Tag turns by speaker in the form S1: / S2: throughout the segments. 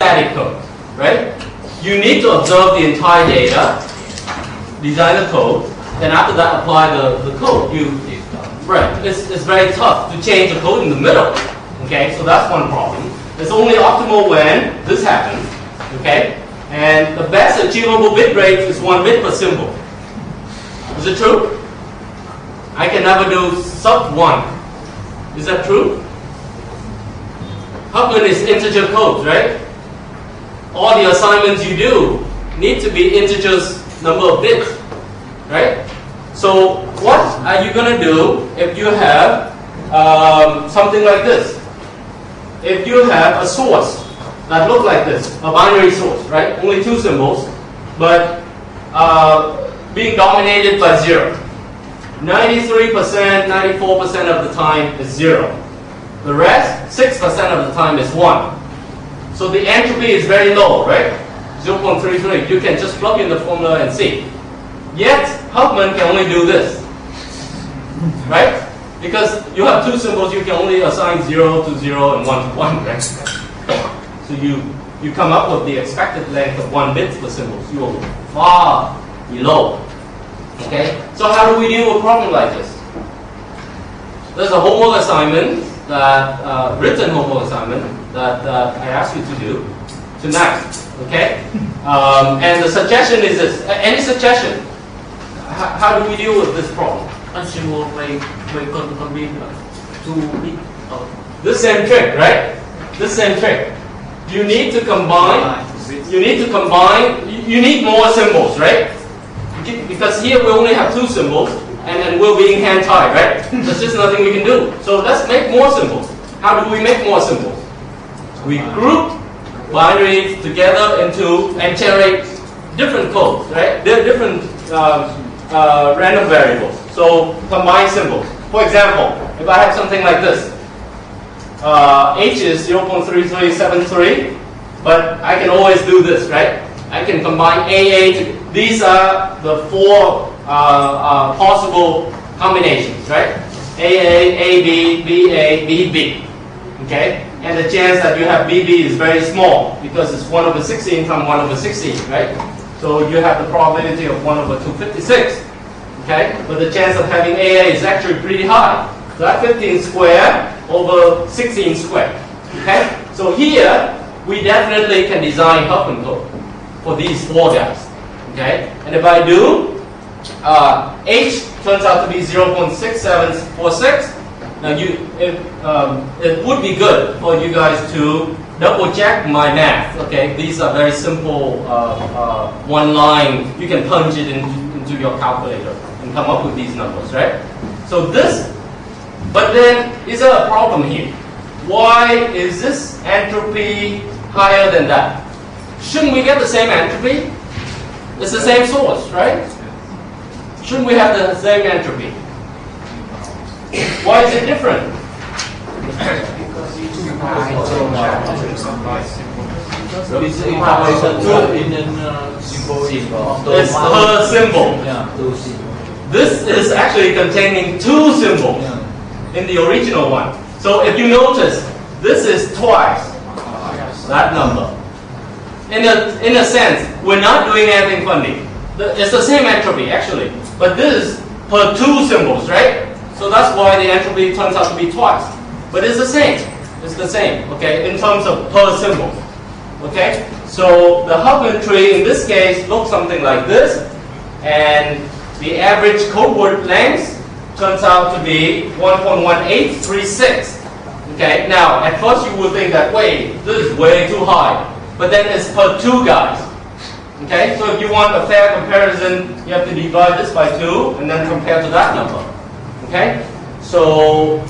S1: static code, right? You need to observe the entire data, design the code, then after that apply the code. Right, it's very tough to change the code in the middle. Okay, so that's one problem. It's only optimal when this happens. Okay, and the best achievable bit rate is 1 bit per symbol. Is it true? I can never do sub 1. Is that true? Huffman is integer code, right? All the assignments you do need to be integers number of bits, right? So what are you going to do if you have something like this? If you have a source that looks like this, a binary source, right? Only 2 symbols, but being dominated by 0. 93%, 94% of the time is 0. The rest, 6% of the time is 1. So the entropy is very low, right? 0.33. You can just plug in the formula and see. Yet, Huffman can only do this, right? Because you have 2 symbols, you can only assign 0 to 0 and 1 to 1, right? So you come up with the expected length of 1 bit per symbol. So you're far below. Okay? So how do we deal with a problem like this? There's a homework assignment, that written homework assignment that I asked you to do tonight. Okay? And the suggestion is this. Any suggestion? How do we deal with this problem?
S2: Symbol may be too big.
S1: This same trick, right? This same trick. You need to combine. You need to combine. You need more symbols, right? Because here we only have 2 symbols, and then we're being hand-tied, right? There's just nothing we can do. So let's make more symbols. How do we make more symbols? We group binaries together into and generate different codes, right? They're different random variables. So combine symbols. For example, if I have something like this, H is 0.3373, but I can always do this, right? I can combine AA to, these are the 4 possible combinations, right? AA, AB, BA, BB. Okay? And the chance that you have BB is very small because it's 1 over 16 from 1 over 16, right? So you have the probability of 1 over 256. Okay? But the chance of having AA is actually pretty high. So that's 15 squared over 16 squared. Okay? So here, we definitely can design Huffman code for these 4 guys. Okay? And if I do, H turns out to be 0.6746. Now it would be good for you guys to double check my math. Okay? These are very simple one line. You can punch it into your calculator and come up with these numbers, right? So this, but then is there a problem here? Why is this entropy higher than that? Shouldn't we get the same entropy? It's the same source, right? Shouldn't we have the same entropy? Why is it different? It's per symbol. This is actually containing 2 symbols in the original one. So if you notice, this is twice that number. In a sense, we're not doing anything funny. It's the same entropy actually, but this is per 2 symbols, right? So that's why the entropy turns out to be twice. But it's the same. It's the same, okay, in terms of per symbol. Okay? So the Huffman tree in this case looks something like this, and the average code word length turns out to be 1.1836. Okay, now at first you would think that, wait, this is way too high. But then it's per 2 guys. Okay, so if you want a fair comparison, you have to divide this by 2 and then compare to that number. Okay, so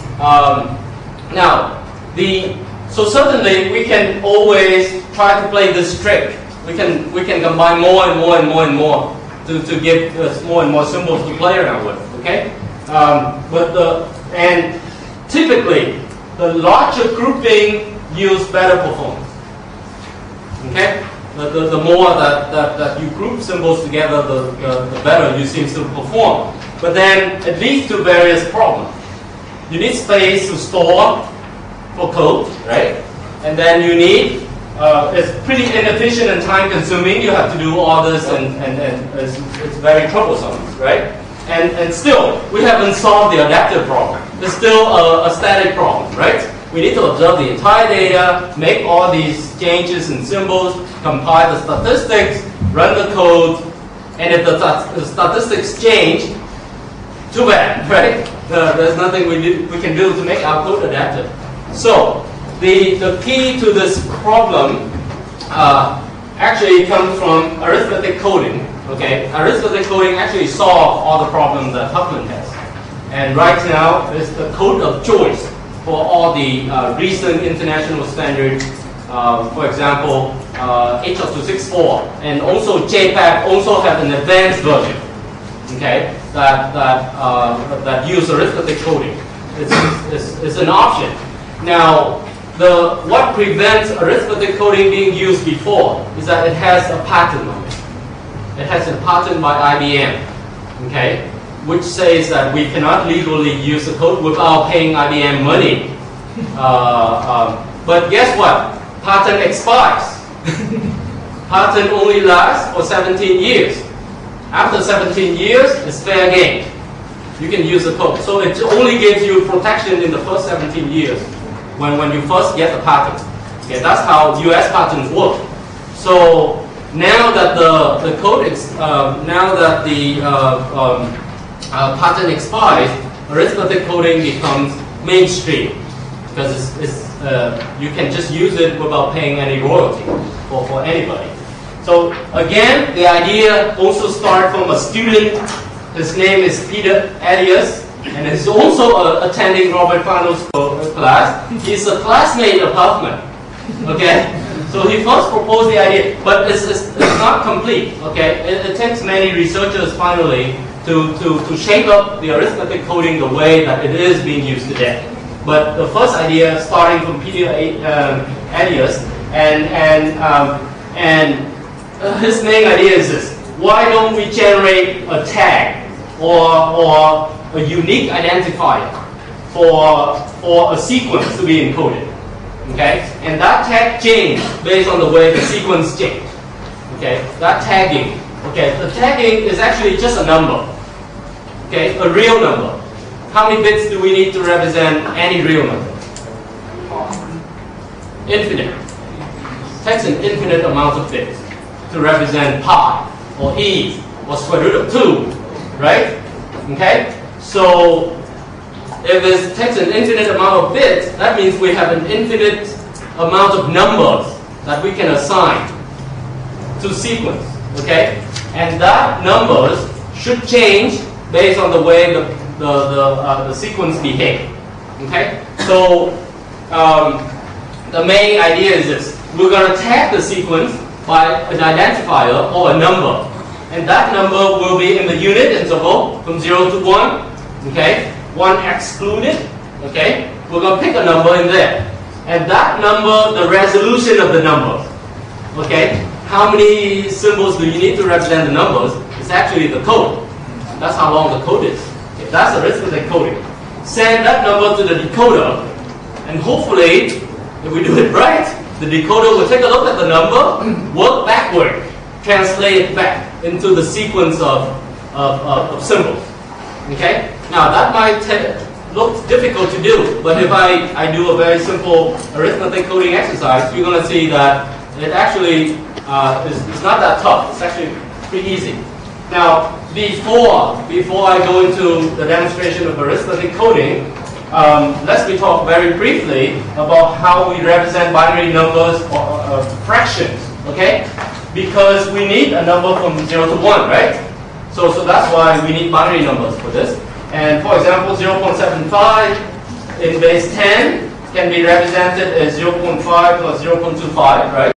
S1: so certainly we can always try to play this trick. We can combine more and more and more and more to give us more and more symbols to play around with. Okay, and typically the larger grouping yields better performance. Okay, the more that you group symbols together, the better you seem to perform. But then it leads to various problems. You need space to store for code, right? And then you need it's pretty inefficient and time consuming. You have to do all this and it's very troublesome, right? And still, we haven't solved the adaptive problem. It's still a static problem, right? We need to observe the entire data, make all these changes in symbols, compile the statistics, run the code, and if the statistics change, too bad, right? There's nothing we can do to make our code adaptive. So, the key to this problem actually comes from arithmetic coding. Okay, arithmetic coding actually solves all the problems that Huffman has. And right now, it's the code of choice for all the recent international standards. For example, HL264 and also JPAG also have an advanced version. Okay, that use arithmetic coding. It's an option. Now, what prevents arithmetic coding being used before is that it has a patent on it. It has a patent by IBM, okay, which says that we cannot legally use the code without paying IBM money. But guess what? Patent expires. Patent only lasts for 17 years. After 17 years, it's fair game. You can use the code. So it only gives you protection in the first 17 years when you first get the patent. Okay, that's how US patents work. So now that the code now that the patent expires, arithmetic coding becomes mainstream because you can just use it without paying any royalty for anybody. So again, the idea also started from a student. His name is Peter Adius, and he's also attending Robert Fano's class. He's a classmate of Huffman. Okay, so he first proposed the idea, but it's not complete. Okay, it takes many researchers finally to shape up the arithmetic coding the way that it is being used today. But the first idea, starting from Peter Adius, and his main idea is this: why don't we generate a tag or a unique identifier for a sequence to be encoded? Okay, and that tag changes based on the way the sequence changed. Okay, that tagging. Okay, the tagging is actually just a number. Okay, a real number. How many bits do we need to represent any real number? Infinite. It takes an infinite amount of bits to represent pi, or e, or square root of 2, right? Okay? So, if it takes an infinite amount of bits, that means we have an infinite amount of numbers that we can assign to sequence, okay? And that numbers should change based on the way the sequence behaves, okay? So, the main idea is this. We're going to tag the sequence by an identifier or a number. And that number will be in the unit interval from 0 to 1, okay? 1 excluded, okay? We're going to pick a number in there. And that number, the resolution of the number, okay? How many symbols do you need to represent the numbers? It's actually the code. That's how long the code is. Okay, that's arithmetic coding. Send that number to the decoder, and hopefully, if we do it right, the decoder will take a look at the number, work backward, translate it back into the sequence of symbols. Okay? Now that might look difficult to do, but if I do a very simple arithmetic coding exercise, you're going to see that it actually is not that tough. It's actually pretty easy. Now, before I go into the demonstration of arithmetic coding, let's talk very briefly about how we represent binary numbers or fractions, okay? Because we need a number from 0 to 1, right? So that's why we need binary numbers for this. And for example, 0.75 in base 10 can be represented as 0.5 plus 0.25, right?